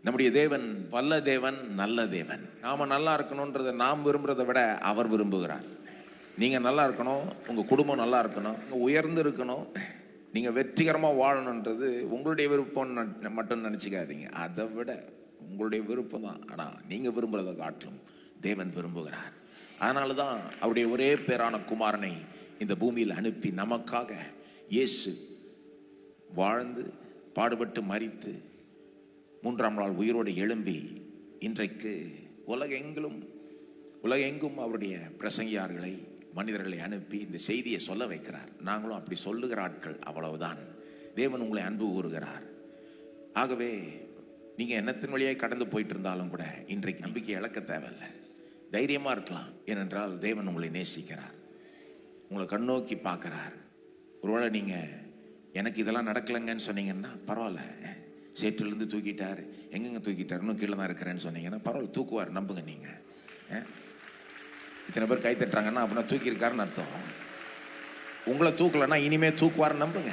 நம்முடைய தேவன் வல்ல தேவன், நல்ல தேவன். நாம நல்லா இருக்கணும்ன்றதை நாம் விரும்புறதை விட அவர் விரும்புகிறார். நீங்க நல்லா இருக்கணும், உங்க குடும்பம் நல்லா இருக்கணும், உயர்ந்து இருக்கணும், நீங்க வெற்றிகரமா வாழணுன்றது உங்களுடைய விருப்பம் மட்டும் நினைச்சுக்காதீங்க. அதை விட உங்களுடைய விருப்பம் தான். ஆனா நீங்க விரும்புறதை காட்டிலும் தேவன் விரும்புகிறார். அதனால தான் அவருடைய ஒரே பேரான குமாரனை இந்த பூமியில் அனுப்பி நமக்காக இயேசு வாழ்ந்து பாடுபட்டு மரித்து மூன்றாம் நாள் உயிரோடு எழும்பி இன்றைக்கு உலகெங்கும் அவருடைய பிரசங்கியார்களை, மனிதர்களை அனுப்பி இந்த செய்தியை சொல்ல வைக்கிறார். நாங்களும் அப்படி சொல்லுகிற ஆட்கள், அவ்வளவுதான். தேவன் உங்களை அன்பு கூறுகிறார். ஆகவே நீங்க எண்ணத்தின் வழியாக கடந்து போயிட்டு இருந்தாலும் கூட இன்றைக்கு நம்பிக்கை இழக்க தேவையில்லை, தைரியமா இருக்கலாம். ஏனென்றால் தேவன் உங்களை நேசிக்கிறார், உங்களை கண்ணோக்கி பார்க்கிறார். ஒருவேளை நீங்க எனக்கு இதெல்லாம் நடக்கலைங்கன்னு சொன்னீங்கன்னா பரவாயில்ல, சேற்றிலிருந்து தூக்கிட்டார், எங்கெங்க தூக்கிட்டார், இன்னும் கீழே தான் இருக்கிறேன்னு சொன்னீங்கன்னா பரவாயில்ல, தூக்குவார், நம்புங்க. நீங்க இத்தனை பேர் கை தட்டுறாங்கன்னா அப்படின்னா தூக்கியிருக்காருன்னு அர்த்தம். உங்களை தூக்கலைன்னா இனிமே தூக்குவார், நம்புங்க.